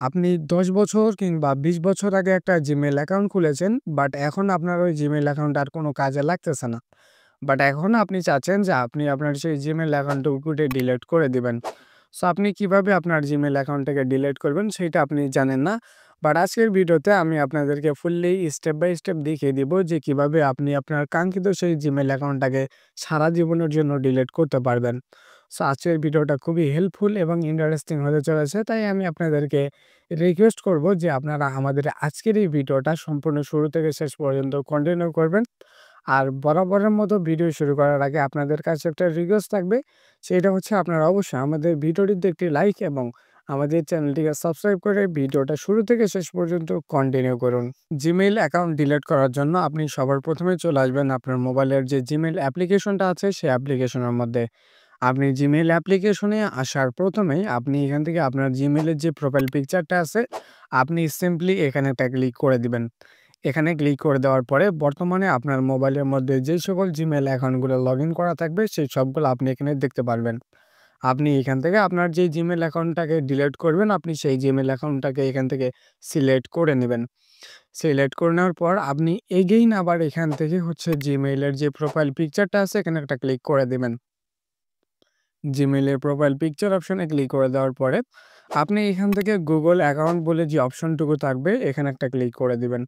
আপনি ১০ বছর কিংবা ২০ বছর আগে একটা Gmail অ্যাকাউন্ট খুলেছেন, বাট এখন আপনার ওই Gmail অ্যাকাউন্ট আর কোনো কাজে লাগতেছে না। বাট এখন আপনি চাচ্ছেন যে আপনি আপনার সেই Gmail অ্যাকাউন্টটুকু ডিলিট করে দিবেন। সো আপনি কিভাবে আপনার Gmail অ্যাকাউন্টটাকে ডিলিট করবেন সেইটা আপনি জানেন না। বাট আজকের ভিডিওতে আমি আপনাদেরকে ফুললি স্টেপ বাই স্টেপ দেখিয়ে দিব যে কিভাবে আপনি আপনার কাঙ্ক্ষিত সেই Gmail অ্যাকাউন্টটাকে সারা জীবনের জন্য ডিলিট করতে পারবেন। সো আজকের ভিডিওটা খুবই হেল্পফুল এবং ইন্টারেস্টিং হতে চলেছে। তাই আমি আপনাদেরকে রিকোয়েস্ট করব যে আপনারা আমাদের আজকের এই ভিডিওটা সম্পূর্ণ শুরু থেকে শেষ পর্যন্ত কন্টিনিউ করবেন। আর বরাবরের মতো ভিডিও শুরু করার আগে আপনাদের কাছে একটা রিকোয়েস্ট থাকবে। সেটা হচ্ছে আপনারা অবশ্যই আমাদের ভিডিওটিতে একটি লাইক এবং আমাদের চ্যানেলটিকে সাবস্ক্রাইব করে ভিডিওটা শুরু থেকে শেষ পর্যন্ত কন্টিনিউ করুন। Gmail অ্যাকাউন্ট ডিলিট করার জন্য আপনি সবার প্রথমে চলে আসবেন আপনার মোবাইলের যে Gmail অ্যাপ্লিকেশনটা আছে সেই অ্যাপ্লিকেশনের মধ্যে। আপনি Gmail অ্যাপ্লিকেশনে আসার প্রথমেই আপনি এখান থেকে আপনার Gmail এর যে প্রোফাইল পিকচারটা আছে, আপনি সিম্পলি এখানে একটা ক্লিক করে দিবেন। এখানে ক্লিক করে দেওয়ার পরে বর্তমানে আপনার মোবাইলের মধ্যে যে সকল Gmail অ্যাকাউন্টগুলো লগইন করা থাকবে সেই সবগুলো আপনি এখানে দেখতে পারবেন। আপনি এখান থেকে আপনার যে Gmail অ্যাকাউন্টটাকে ডিলিট করবেন, আপনি সেই Gmail অ্যাকাউন্টটাকে এখান থেকে সিলেক্ট করে নেবেন। সিলেক্ট করে নেওয়ার পর আপনি এগেইন আবার এখান থেকে হচ্ছে Gmail এর যে প্রোফাইল পিকচারটা আছে এখানে একটা ক্লিক করে দিবেন। Gmail এর প্রোফাইল পিকচার অপশনে ক্লিক করে দেওয়ার পরে আপনি এখান থেকে Google অ্যাকাউন্ট বলে যে অপশনটুকু থাকবে এখানে একটা ক্লিক করে দিবেন।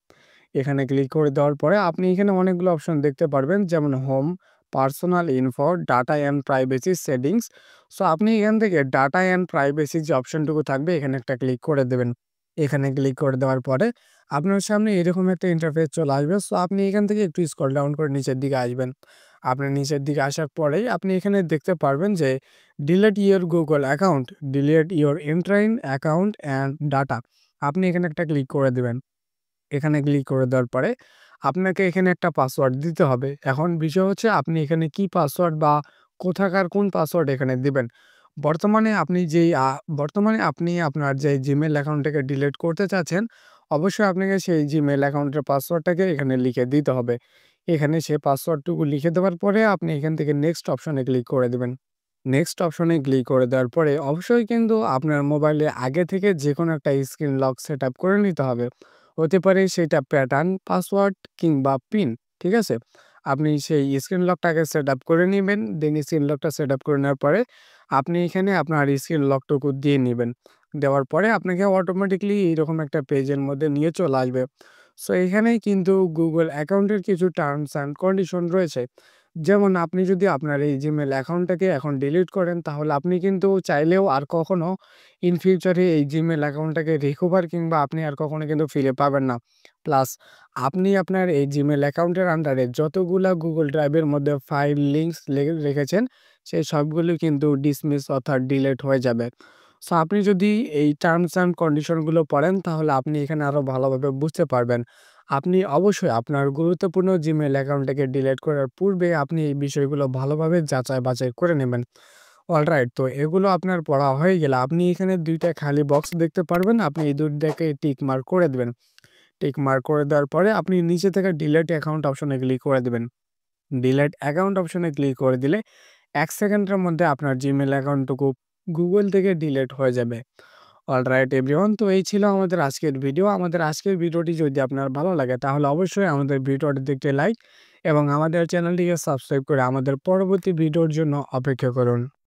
এখানে ক্লিক করে দেওয়ার পরে আপনি এখানে অনেকগুলো অপশন দেখতে পারবেন, যেমন home, personal info, data and privacy settings. So আপনি এখান থেকে ডাটা অ্যান্ড প্রাইভেসি যে অপশনটুকু থাকবে এখানে একটা ক্লিক করে দেবেন। এখানে ক্লিক করে দেওয়ার পরে আপনার সামনে এরকম একটা ইন্টারফেস চলে আসবে। সো আপনি এখান থেকে একটু স্ক্রল ডাউন করে নিচের দিকে আসবেন। আপনি নিচের দিকে আসার পরেই আপনি এখানে দেখতে পারবেন যে delete your Google account, delete your entire account and data. আপনি এখানে একটা ক্লিক করে দেবেন। এখানে ক্লিক করে দেওয়ার পরে আপনাকে এখানে একটা পাসওয়ার্ড দিতে হবে। এখন বিষয় হচ্ছে আপনি এখানে কি পাসওয়ার্ড বা কোথাকার কোন পাসওয়ার্ড এখানে দিবেন। বর্তমানে আপনি যেই বর্তমানে আপনি আপনার যে Gmail অ্যাকাউন্টটাকে ডিলিট করতে চাচ্ছেন, অবশ্যই আপনাকে সেই Gmail অ্যাকাউন্টের পাসওয়ার্ডটাকে এখানে লিখে দিতে হবে। এখানে সেই পাসওয়ার্ডটুকু লিখে দেওয়ার পরে আপনি এখান থেকে নেক্সট অপশনে ক্লিক করে দিবেন। নেক্সট অপশনে ক্লিক করে দেওয়ার পরে অবশ্যই কিন্তু আপনার মোবাইলে আগে থেকে যেকোনো একটা স্ক্রিন লক সেটআপ করে নিতে হবে। হতে পারে সেটা প্যাটার্ন, পাসওয়ার্ড কিংবা পিন, ঠিক আছে? আপনি সেই স্ক্রিন লকটাকে সেটআপ করে নিবেন। দেন স্ক্রিন লকটা সেটআপ করে নেওয়ার পরে আপনি এখানে আপনার স্ক্রিন লকটুকু দিয়ে নিবেন। দেওয়ার পরে আপনাকে অটোমেটিক্যালি এইরকম একটা পেজের মধ্যে নিয়ে চলে আসবে। সো এখানেই কিন্তু Google অ্যাকাউন্টের কিছু টার্মস অ্যান্ড কন্ডিশন রয়েছে। যেমন আপনি যদি আপনার এই Gmail অ্যাকাউন্টটাকে এখন ডিলিট করেন তাহলে আপনি কিন্তু চাইলেও আর কখনো ইন ফিউচারে এই Gmail অ্যাকাউন্টটাকে রিকভার কিংবা আপনি আর কখনো কিন্তু ফিরে পাবেন না। প্লাস আপনি আপনার এই Gmail অ্যাকাউন্টের আন্ডারে যতগুলা Google ড্রাইভের মধ্যে ফাইল, লিঙ্কস রেখেছেন সেই সবগুলো কিন্তু ডিসমিস অর্থাৎ ডিলিট হয়ে যাবে। সো আপনি যদি এই টার্মস অ্যান্ড কন্ডিশনগুলো পড়েন তাহলে আপনি এখানে আরো ভালোভাবে বুঝতে পারবেন। আপনি অবশ্যই আপনার গুরুত্বপূর্ণ Gmail অ্যাকাউন্টটাকে ডিলিট করার পূর্বে আপনি এই বিষয়গুলো ভালোভাবে যাচাই বাছাই করে নেবেন। অলরাইট, তো এগুলো আপনার পড়া হয়ে গেলে আপনি এখানে ২ টা খালি বক্স দেখতে পারবেন। আপনি এই ২ টাকে টিক মার্ক করে দিবেন। টিক মার্ক করে দেওয়ার পরে আপনি নিচে থেকে ডিলিট অ্যাকাউন্ট অপশনে ক্লিক করে দিবেন। ডিলিট অ্যাকাউন্ট অপশনে ক্লিক করে দিলে ১ সেকেন্ডের মধ্যে আপনার Gmail অ্যাকাউন্টটুকু Google থেকে ডিলিট হয়ে যাবে। অলরাইট এভরিওয়ান, তো এই ছিল আমাদের আজকের ভিডিও। আমাদের আজকের ভিডিওটি যদি আপনার ভালো লাগে তাহলে অবশ্যই আমাদের ভিডিওটিতে একটি লাইক এবং আমাদের চ্যানেলটিকে সাবস্ক্রাইব করে আমাদের পরবর্তী ভিডিওর জন্য অপেক্ষা করুন।